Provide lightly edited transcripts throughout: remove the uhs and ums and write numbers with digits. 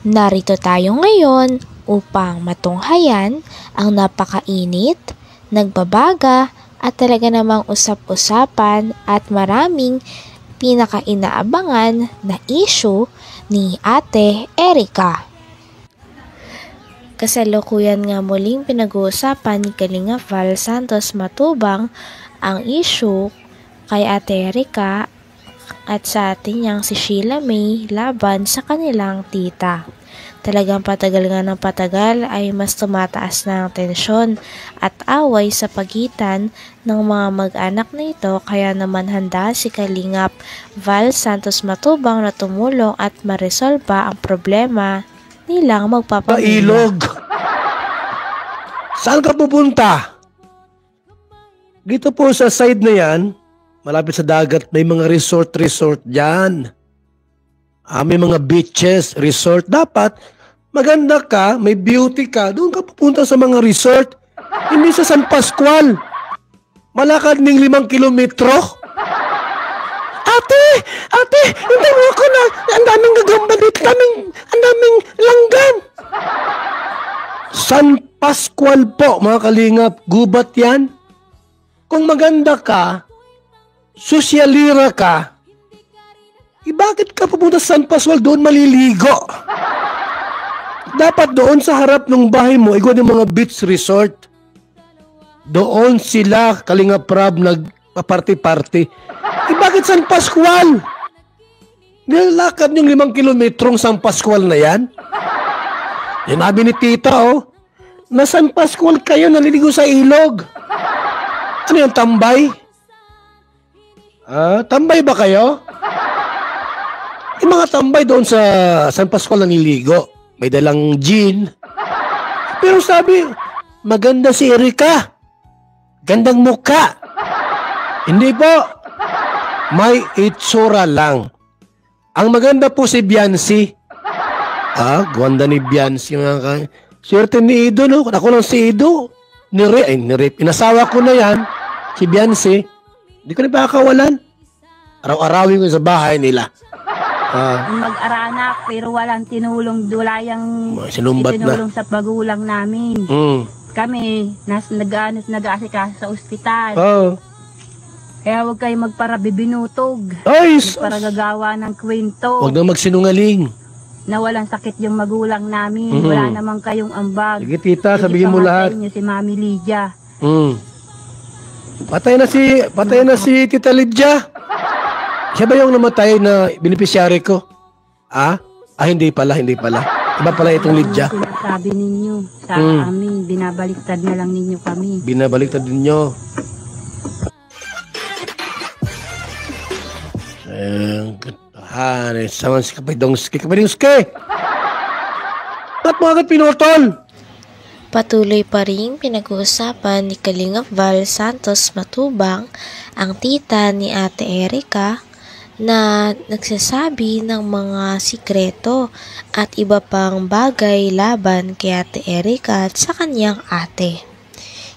Narito tayo ngayon upang matunghayan ang napakainit, nagbabaga at talaga namang usap-usapan at maraming pinaka-inaabangan na issue ni Ate Erica. Kasalukuyan nga muling pinag-uusapan ni Kalinga Val Santos Matubang ang issue kay Ate Erica at sa atin niyang si Sheila May laban sa kanilang tita. Talagang patagal nga ng patagal ay mas tumataas na ang tensyon at away sa pagitan ng mga mag-anak na ito, kaya naman handa si Kalingap Val Santos Matubang na tumulong at maresolba ang problema nilang magpapamilya. Ilog! Saan ka pupunta? Dito po sa side na yan, malapit sa dagat, may mga resort dyan. May mga beaches, resort. Dapat, maganda ka, may beauty ka, doon ka pupunta sa mga resort. Hindi sa San Pascual. Malakad ng 5 kilometro. Ate, hindi mo ako na, ang daming gagamba dito, ang daming langgam. San Pascual po, mga kalingap, gubat yan. Kung maganda ka, sosyalira ka, bakit ka pupunta sa San Pascual, doon maliligo? Dapat doon sa harap ng bahay mo, ikaw yung mga beach resort. Doon sila, Kalinga Prab, nagpa-party-party. Bakit San Pascual? Nilakad yung 5 kilometrong San Pascual na yan. Sinabi ni tita, na San Pascual kayo naliligo sa ilog. Ano yung tambay? Tambay ba kayo? Yung mga tambay doon sa San Pascual naliligo. May dalang gin. Pero sabi, maganda si Erica. Gandang mukha. Hindi po. May itsura lang. Ang maganda po si Biancy. Ganda ni Biancy. Swerte ni Ido, no? Ako lang si Ido. Nirip. Inasawa ko na yan. Si Biancy. Hindi ko na pakakawalan. Araw-arawin ko sa bahay nila. Mag-aranak pero walang tinulong dulayang tinulong sa magulang namin. Kami nag-aasikaso sa ospital. Kaya huwag kayo magparabibinutog. Magparagagawa ng kwento. Huwag na magsinungaling. Na walang sakit yung magulang namin. Wala namang kayong ambag. Sige tita, sabihin mo lahat. Niyo si Mami Lydia. Patay na si Tita Lydia. Siya ba yung namatay na beneficiary ko? Hindi pala. Iba pala itong Lydia. Sabi ninyo sa amin, binabaliktad na lang ninyo kami. Binabaliktad ninyo. Saman si Kapidongski. Ba't mo agad pinutol? Patuloy pa rin pinag-uusapan ni Kalingap Val Santos Matubang ang tita ni Ate Erica na nagsasabi ng mga sikreto at iba pang bagay laban kay Ate Erica at sa kanyang ate.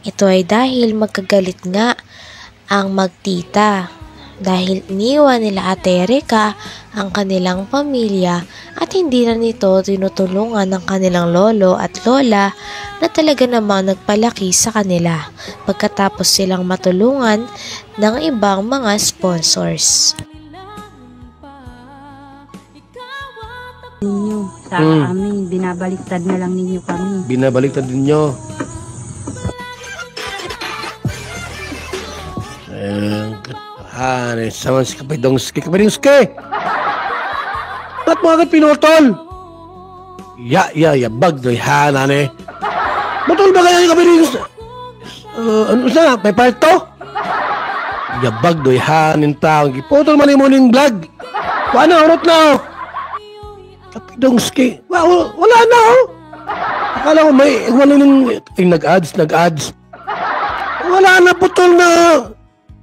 Ito ay dahil magkagalit nga ang magtita dahil iniwan nila Ate Erica ang kanilang pamilya at hindi na nito tinutulungan ng kanilang lolo at lola na talaga namang nagpalaki sa kanila pagkatapos silang matulungan ng ibang mga sponsors. Ninyo sa amin, binabaliktad na lang ninyo kami. Binabaliktad ninyo. Saman si Kapidongski. Ba't mo agad pinutol? Bag doy hanan Butol ba kaya yung Kapidongski? Ano sa? May parto? Bag doy hanin tao. Putol man mo ning vlog. Paano, urot na Kapidongski. Wala na Akala ko wala nang nag-ads. Wala na, putol na.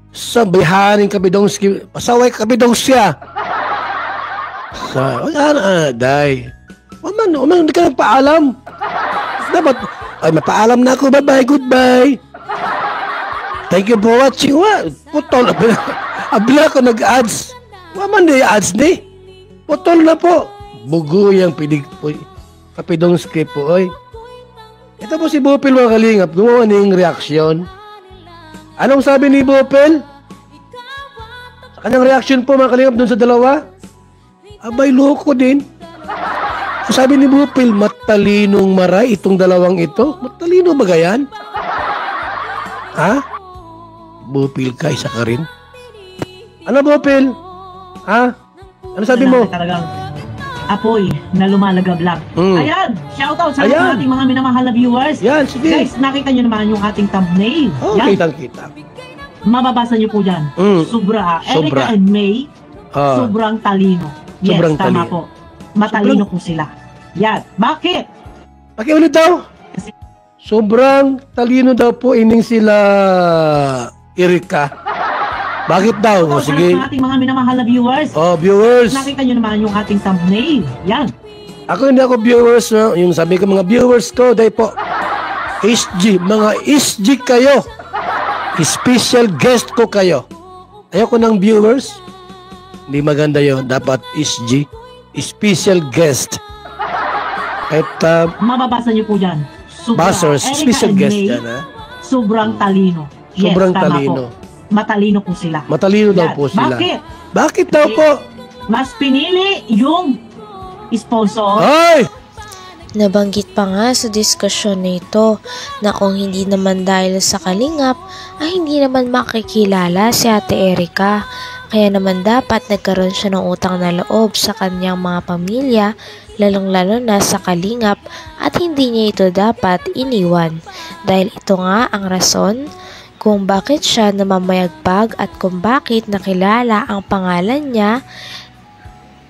Sabihanin Kapidongski. Pasaway Kapidongski wala na, day. Hindi ka nagpaalam. Dapat, mapaalam na ako. Bye-bye, goodbye. Thank you for watching. Putol. Abla ko nag-ads. Waman na yung ads ni. Putol na po. Buguyang pidig po. Kapidong script po, oy. Ito po si Bupil mga kalingap, gumawa ng reaksyon. Anong sabi ni Bupil? Sa kanyang reaksyon po mga kalingap dun sa dalawa, abay loko din. Sabi ni Bupil, matalinong maray itong dalawang ito. Matalino ba gayan? Ha? Bupil ka, isa ka rin. Ano Bupil? Ha? Ano sabi mo? Talagang apoy na lumalagab lang. Ayan, shoutout sa ating mga minamahal na viewers. Yan, sige. Guys, nakita nyo naman yung ating thumbnail. Okay, kita. Mababasa nyo po dyan. Sobra. Erica and May, sobrang talino. Yes, Sobrang tama talino. po. Matalino po sila. Yan. Bakit? Pakiulit daw. Kasi Sobrang talino daw po ining sila Erika. Bakit daw? O, sige. sa ating mga minamahal na viewers. Viewers. Nakita nyo naman yung ating thumbnail. Yan. Ako hindi ako viewers. No? Yung sabi ko mga viewers ko, dahil po, SG. Mga SG kayo. Special guest ko kayo. Ayoko ng viewers. Hindi maganda yon. Dapat SG. Special guest. At Mababasa nyo po dyan. buzzers. Erica Special and guest May, yan. Ha? sobrang talino. Yes, Sobrang tama talino. po. Matalino po sila. Matalino daw Yan. po sila. Bakit? Bakit daw po? Mas pinili yung sponsor. Ay! Nabanggit pa nga sa diskusyon na ito na kung hindi naman dahil sa kalingap ay hindi naman makikilala si Ate Erika. Kaya naman dapat nagkaroon siya ng utang na loob sa kanyang mga pamilya, lalong-lalo na sa kalingap, at hindi niya ito dapat iniwan. Dahil ito nga ang rason kung bakit siya namamayagpag at kung bakit nakilala ang pangalan niya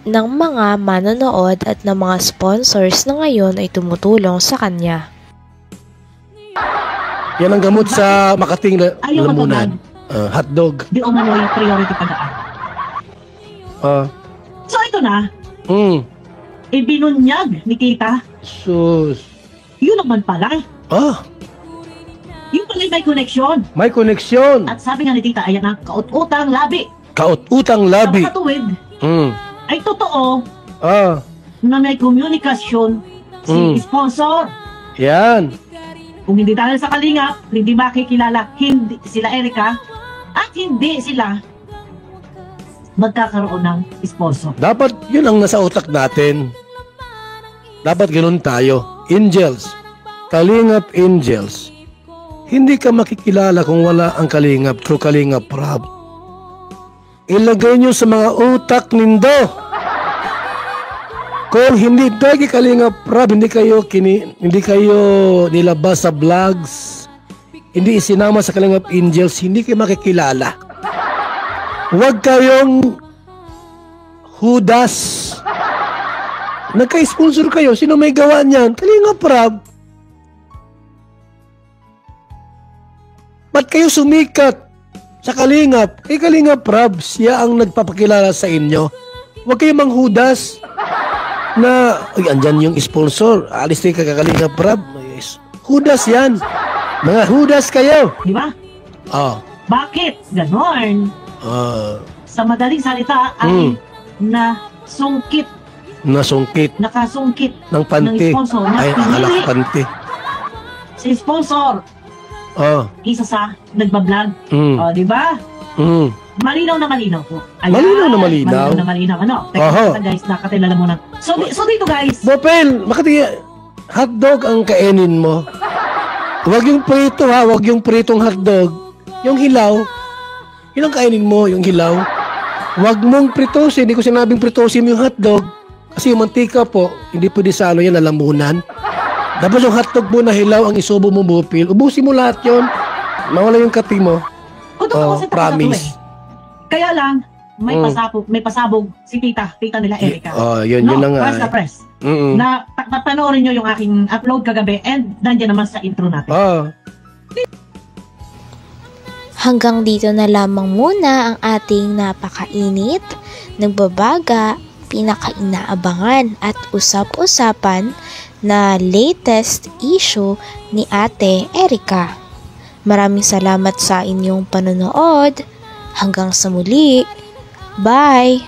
ng mga manonood at ng mga sponsors na ngayon ay tumutulong sa kanya. Yan ang gamot sa Makating Ayaw Lamunan. Hotdog. Di umano yung priority pagdaan. So ito na, ibinunyag ni Tita. Sus. Yun naman pala. Yung pala may connection. May koneksyon. At sabi nga ni Tita, ayan ang kaut-utang labi. Kaut-utang labi. Sa makatuwid, Mm. ay totoo na may komunikasyon si sponsor. Yan. Kung hindi dahil sa kalingap, hindi makikilala hindi sila Erika at hindi sila magkakaroon ng sponsor. Dapat yun ang nasa utak natin. Dapat ganun tayo. Angels. Kalingap Angels. Hindi ka makikilala kung wala ang kalingap through Kalingap Rab. Ilagay nyo sa mga utak nindo. Kung hindi tayo Kalingap Rab, hindi kayo nilabas sa vlogs, hindi isinama sa Kalingap Angels, hindi kayo makikilala. Huwag kayong hudas. Nagka-sponsor kayo, sino may gawa niyan? Kalingap Rab. Ba't kayo sumikat sa Kalingap? Kay Kalingap Rab, siya ang nagpapakilala sa inyo. Huwag kayong manghudas na, ay, andyan yung sponsor. Alis tayo kay Kalingap Rab. Hudas yan. Mga hudas kayo. Di ba? Bakit? Ganon. Sa madaling salita ay nasungkit, nakasungkit ng panty. ng sponsor na Ay, pinili alak panty. si sponsor. Isa sa nagbablog. Di ba? Malinaw na malinaw po. Ayan. Malinaw na malinaw. Malinaw na malinaw. Ano? Teka guys, nakatilala mo na. So dito guys. Bopel, makati hotdog ang kainin mo. Huwag yung prito ha, huwag yung pritong hotdog. Yung hilaw, yun ang kainin mo, yung hilaw. Huwag mong pritosin, hindi ko sinabing pritosin mo yung hotdog. Kasi yung mantika po, hindi pwede sa ano yan, lalamunan. Dapat yung hotdog mo na hilaw ang isubo mo, Bopel. Ubusin mo lahat yun. Mawala yung kape mo. Promise. Kaya lang, may pasabog si tita nila Erika. Yun na nga. Press na press. Na panoorin nyo yung aking upload kagabi and nandiyan naman sa intro natin. Hanggang dito na lamang muna ang ating napakainit, nagbabaga, pinakainaabangan at usap-usapan na latest issue ni Ate Erika. Maraming salamat sa inyong panonood. Hanggang sa muli. Bye!